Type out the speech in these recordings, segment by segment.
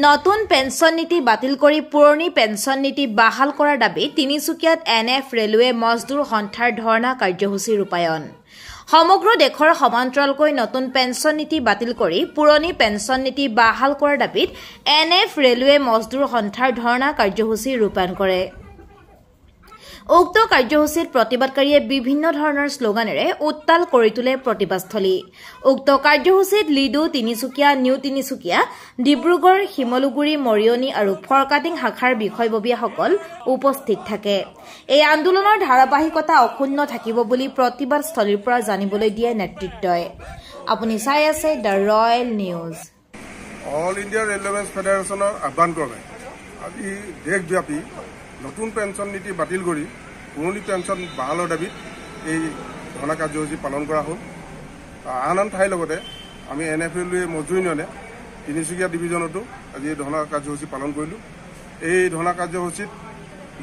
নতুন পেন্সন নীতি বাতিল কৰি পুৰণি পেন্সন নীতি বাহাল কৰাৰ দাবী তিনিচুকীয়াত এনএফ ৰেলৱে মজদুৰ সন্থাৰ ধৰ্ণা কাৰ্যসূচী ৰূপায়ণ সমগ্ৰ দেশৰ সমান্তৰালকৈ নতুন পেন্সন নীতি বাতিল কৰি পুৰণি পেন্সন নীতি বাহাল কৰাৰ দাবীত এনএফ ৰেলৱে মজদুৰ সন্থাৰ ধৰ্ণা কাৰ্যসূচী ৰূপায়ণ কৰে উক্ত কাৰ্যসূচীত প্ৰতিবাদকাৰীয়ে বিভিন্ন ধৰণৰ শ্লোগানেৰে উত্তাল কৰি তোলে প্ৰতিবাদস্থলী উক্ত কাৰ্যসূচীত লিডু তিনিচুকীয়া নিউ তিনিচুকীয়া ডিব্ৰুগড় শিমলুগুৰি মৰিয়নি আৰু ফৰকাটিং শাখাৰ বিষয়ববীয়াসকল উপস্থিত থাকে এই আন্দোলনৰ ধাৰাবাহিকতা অক্ষুণ্ণ থাকিব বুলি প্ৰতিবাদস্থলীৰ পৰা জানিবলৈ দিয়ে নেতৃত্বই আপুনি চাই আছে the royal news all India railways ফেডাৰেশ্যনৰ আহ্বান ক্ৰমে আজি দেশব্যাপী নতুন পেন্সন নীতি বাতিল কৰি পুৰণি পেন্সন বাহালৰ দাবীত এই ধৰ্ণা কাৰ্যসূচী পালন কৰা হ'ল আন আন ঠাইৰ লগতে আমি এন এফ ৰেলৱে মজদুৰ ইউনিয়নে তিনিচুকীয়া ডিভিজনতো আজি এই ধৰ্ণা কাৰ্যসূচী পালন কৰিলোঁ এই ধৰ্ণা কাৰ্যসূচীত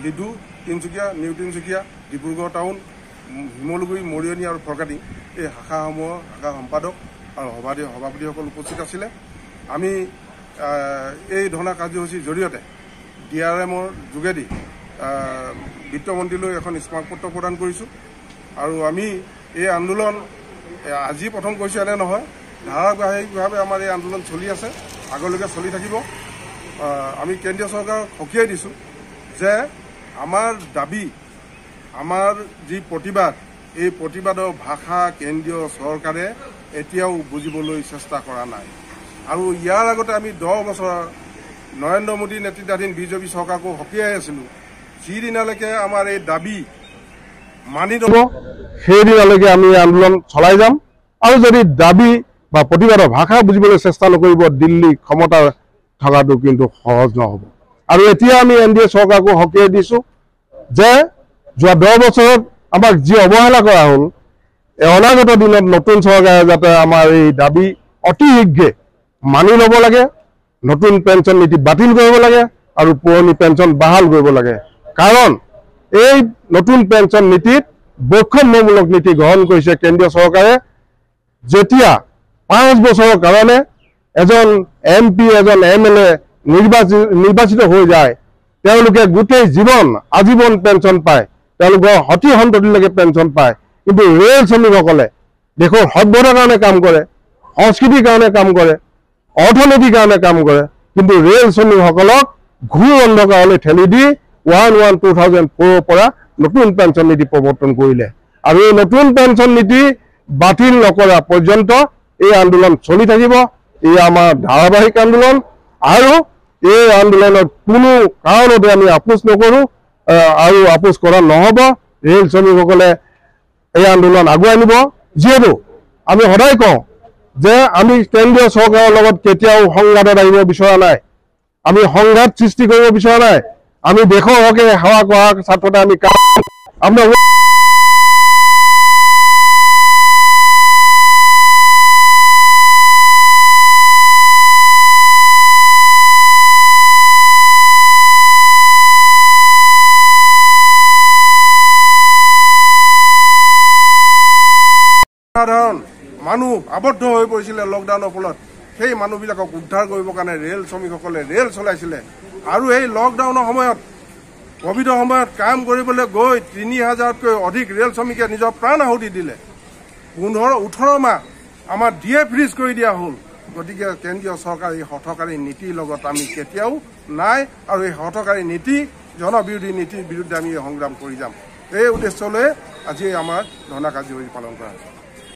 লিডু তিনিচুকীয়া নিউ তিনিচুকীয়া ডিব্ৰুগড় টাউন শিমলুগুৰি মৰিয়নি আৰু ফৰকাটিং এই শাখাসমূহৰ শাখা সম্পাদক আৰু সভাপতিসকল উপস্থিত আছিলে আমি এই ধৰ্ণা কাৰ্যসূচীৰ জৰিয়তে DRMৰ যোগেদি বিত্তমন্ত্ৰীলৈ এখন স্মাৰকপত্ৰ প্ৰদান কৰিছোঁ আৰু আমি এই আন্দোলন আজি প্ৰথম কৈছোঁ এনে নহয় ধাৰাবাহিকভাৱে আমাৰ এই আন্দোলন চলি আছে আগলৈকে চলি থাকিব আমি কেন্দ্ৰীয় চৰকাৰক সকীয়াই দিছোঁ যে আমাৰ দাবী আমাৰ যি প্ৰতিবাদ এই প্ৰতিবাদৰ ভাষা কেন্দ্ৰীয় চৰকাৰে এতিয়াও বুজিবলৈ চেষ্টা কৰা নাই আৰু ইয়াৰ আগতে আমি 10 বছৰ নৰেন্দ্ৰ মোদী নেতৃত্বাধীন বিজেপি চৰকাৰকো সকীয়াই আছিলোঁ যিদিনালৈকে আমাৰ এই দাবী মানি ল'ব সেইদিনালৈকে আমি আন্দোলন চলাই যাম আৰু যদি দাবী বা প্ৰতিবাদৰ ভাষা বুজিবলৈ চেষ্টা নকৰিব দিল্লী ক্ষমতা থকাটো কিন্তু সহজ নহ'ব আৰু এতিয়া আমি এনডিএ চৰকাৰকো সকীয়াই দিছোঁ যে যোৱা 10 বছৰত আমাক যি অৱহেলা কৰা হ'ল অনাগত দিনত নতুন চৰকাৰে যাতে আমাৰ এই দাবী অতি শীঘ্ৰে মানি ল'ব লাগে নতুন পেন্সন নীতি বাতিল কৰিব লাগে আৰু পুৰণি পেন্সন বাহাল কৰিব লাগে কাৰণ এই নতুন পেন্সন নীতিত বৈষম্যমূলক নীতি গ্ৰহণ কৰিছে কেন্দ্ৰীয় চৰকাৰে যেতিয়া 5 বছৰৰ কাৰণে এজন MP এজন MLA নিৰ্বাচিত হৈ যায় তেওঁলোকে গোটেই জীৱন আজীৱন পেন্সন পায় তেওঁলোকৰ সতি সন্ততিলৈকে পেন্সন পায় কিন্তু ৰেল শ্ৰমিকসকলে দেশৰ সভ্যতাৰ কাৰণে কাম কৰে সংস্কৃতিৰ কাৰণে কাম কৰে অৰ্থনীতিৰ কাৰণে কাম কৰে কিন্তু ৰেল শ্ৰমিকসকলক ঘূৰ অন্ধকাৰলৈ ঠেলি দি 1/1/2004 পৰা নতুন পেন্সন নীতি প্ৰৱৰ্তন কৰিলে আৰু এই নতুন পেন্সন নীতি বাতিল নকৰা পৰ্যন্ত এই আন্দোলন চলি থাকিব এই আমাৰ ধাৰাবাহিক আন্দোলন আৰু এই আন্দোলনৰ কোনো কাৰণতে আমি আপোচ নকৰোঁ আৰু আপোচ কৰা নহ'ব ৰেল শ্ৰমিকসকলে এই আন্দোলন আগুৱাই নিব যিহেতু আমি সদায় কওঁ যে আমি কেন্দ্ৰীয় চৰকাৰৰ লগত কেতিয়াও সংঘাতত আহিব বিচৰা নাই আমি সংঘাত সৃষ্টি কৰিব বিচৰা নাই আমি দেশৰ হকে সেৱা কৰা ছাত্ৰতে আমি আমৰা মানুহ আবদ্ধ হৈ পৰিছিল লকডাউনৰ ফলত সেই মানুহবিলাকক উদ্ধাৰ কৰিবৰ কাৰণে ৰেল শ্ৰমিকসকলে ৰেল চলাইছিলে আৰু এই লকডাউনৰ সময়ত কোভিডৰ সময়ত কাম কৰিবলৈ গৈ 3000তকৈ অধিক ৰেল শ্ৰমিকে নিজৰ প্ৰাণ আহুতি দিলে 15-18 মাহ আমাৰ ডিএ ফ্ৰিজ কৰি দিয়া হ'ল গতিকে কেন্দ্ৰীয় চৰকাৰৰ এই হঠকাৰী নীতিৰ লগত আমি কেতিয়াও নাই আৰু এই হঠকাৰী নীতি জনবিৰোধী নীতিৰ বিৰুদ্ধে আমি সংগ্ৰাম কৰি যাম এই উদ্দেশ্যলৈ আজি আমাৰ ধৰ্ণা কাৰ্যসূচী পালন কৰা হৈছে।